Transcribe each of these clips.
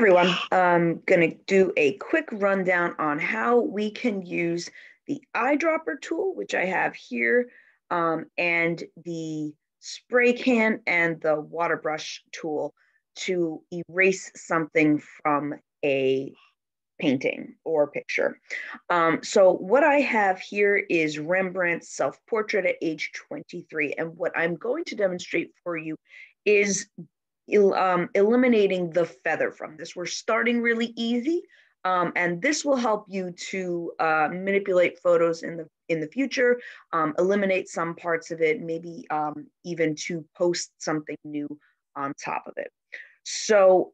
everyone. I'm going to do a quick rundown on how we can use the eyedropper tool, which I have here, and the spray can and the water brush tool to erase something from a painting or picture. So what I have here is Rembrandt's self-portrait at age 23. And what I'm going to demonstrate for you is eliminating the feather from this. We're starting really easy, and this will help you to manipulate photos in the future, eliminate some parts of it, maybe even to post something new on top of it. So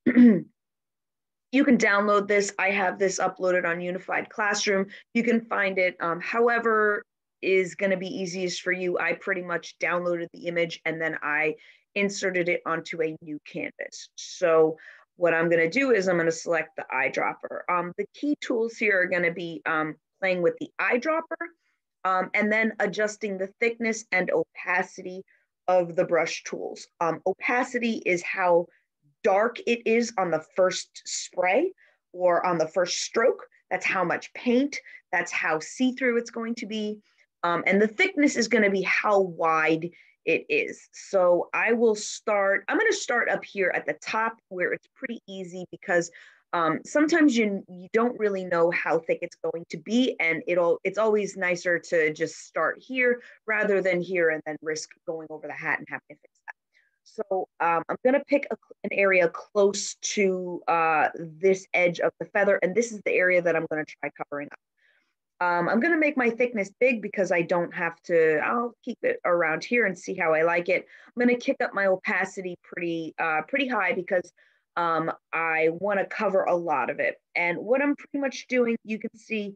you can download this. I have this uploaded on Unified Classroom. You can find it however is going to be easiest for you. I pretty much downloaded the image and then I inserted it onto a new canvas. So what I'm going to do is I'm going to select the eyedropper. The key tools here are going to be playing with the eyedropper and then adjusting the thickness and opacity of the brush tools. Opacity is how dark it is on the first spray or on the first stroke. That's how much paint, that's how see-through it's going to be. And the thickness is going to be how wide it is. So I'm going to start up here at the top where it's pretty easy because sometimes you don't really know how thick it's going to be, and it's always nicer to just start here rather than here and then risk going over the hat and having to fix that. So I'm going to pick an area close to this edge of the feather, and this is the area that I'm going to try covering up. I'm going to make my thickness big because I don't have to. I'll keep it around here and see how I like it. I'm going to kick up my opacity pretty high because I want to cover a lot of it. And what I'm pretty much doing, you can see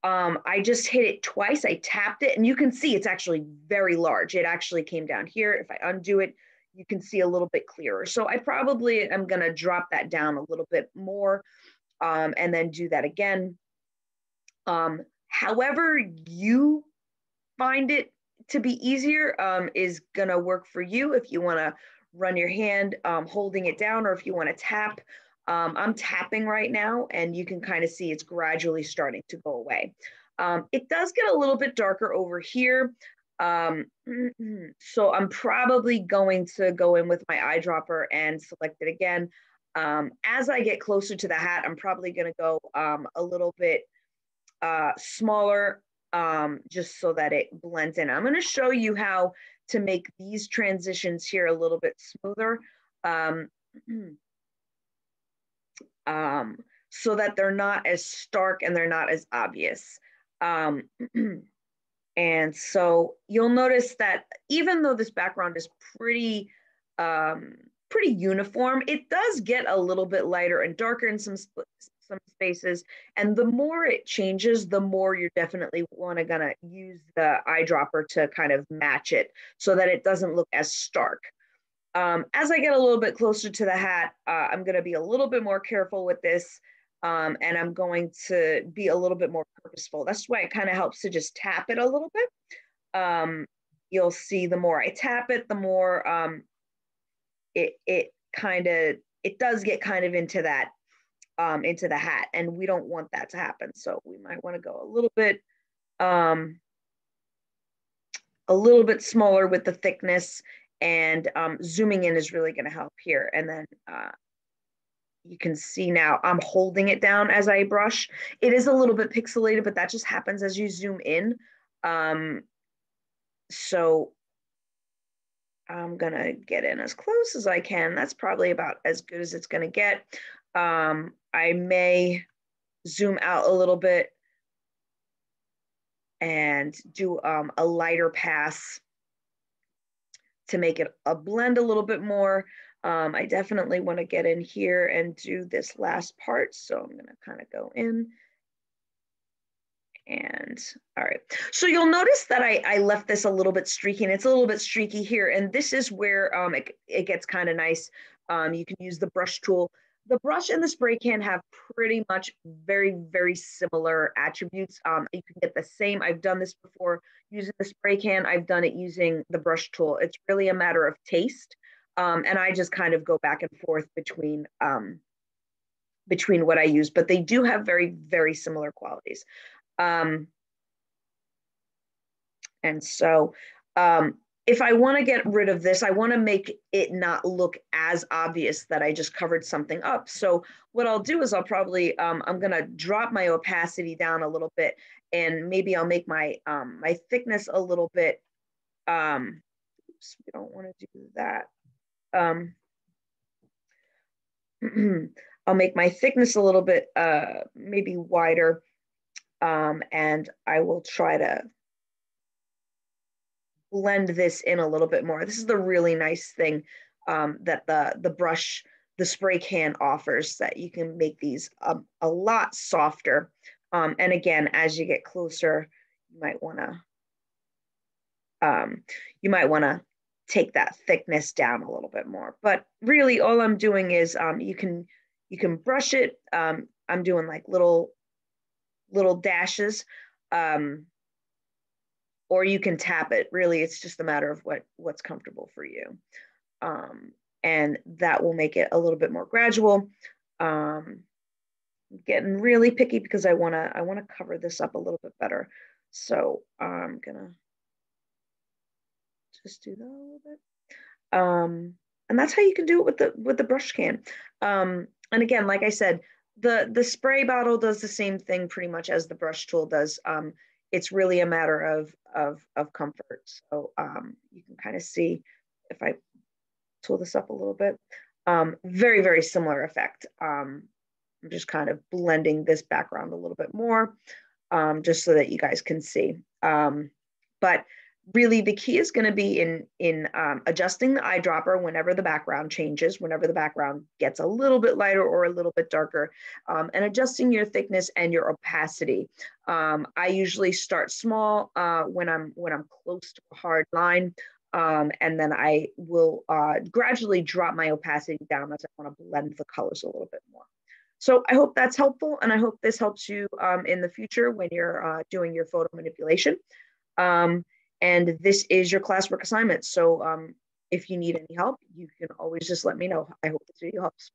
I just hit it twice. I tapped it, and you can see it's actually very large. It actually came down here. If I undo it, you can see a little bit clearer. So I probably am going to drop that down a little bit more and then do that again. However you find it to be easier is going to work for you. If you want to run your hand holding it down, or if you want to tap. I'm tapping right now, and you can kind of see it's gradually starting to go away. It does get a little bit darker over here. So I'm probably going to go in with my eyedropper and select it again. As I get closer to the hat, I'm probably going to go a little bit smaller just so that it blends in. I'm going to show you how to make these transitions here a little bit smoother so that they're not as stark and they're not as obvious. And so you'll notice that even though this background is pretty uniform, it does get a little bit lighter and darker in some spaces. And the more it changes, the more you're definitely gonna use the eyedropper to kind of match it so that it doesn't look as stark. As I get a little bit closer to the hat, I'm gonna be a little bit more careful with this. And I'm going to be a little bit more purposeful. That's why it kind of helps to just tap it a little bit. You'll see the more I tap it, the more it does get kind of into that, into the hat, and we don't want that to happen. So we might want to go a little bit smaller with the thickness, and zooming in is really going to help here. And then you can see now I'm holding it down as I brush. It is a little bit pixelated, but that just happens as you zoom in. So I'm gonna get in as close as I can. That's probably about as good as it's gonna get. I may zoom out a little bit and do a lighter pass to make it blend a little bit more. I definitely want to get in here and do this last part. So I'm going to kind of go in. And all right. So you'll notice that I left this a little bit streaky, and it's a little bit streaky here. And this is where it gets kind of nice. You can use the brush tool. The brush and the spray can have pretty much very, very similar attributes. You can get the same. I've done this before using the spray can. I've done it using the brush tool. It's really a matter of taste. And I just kind of go back and forth between what I use, but they do have very, very similar qualities. And so if I want to get rid of this, I want to make it not look as obvious that I just covered something up. So what I'll do is I'll probably, I'm going to drop my opacity down a little bit, and maybe I'll make my, my thickness a little bit, oops, we don't want to do that. I'll make my thickness a little bit, maybe wider, and I will try to blend this in a little bit more. This is the really nice thing that the brush, the spray can offers, that you can make these a lot softer. And again, as you get closer, you might want to take that thickness down a little bit more. But really, all I'm doing is you can brush it. I'm doing like little dashes. Or you can tap it. Really, it's just a matter of what's comfortable for you. And that will make it a little bit more gradual. I'm getting really picky because I wanna cover this up a little bit better. So I'm gonna just do that a little bit. And that's how you can do it with the brush can. And again, like I said, the spray bottle does the same thing pretty much as the brush tool does. It's really a matter of comfort. So you can kind of see if I tool this up a little bit. Very, very similar effect. I'm just kind of blending this background a little bit more, just so that you guys can see. But really, the key is going to be in adjusting the eyedropper whenever the background changes, whenever the background gets a little bit lighter or a little bit darker, and adjusting your thickness and your opacity. I usually start small when I'm close to a hard line, and then I will gradually drop my opacity down as I want to blend the colors a little bit more. So I hope that's helpful, and I hope this helps you in the future when you're doing your photo manipulation. And this is your classwork assignment. So if you need any help, you can always just let me know. I hope this video helps.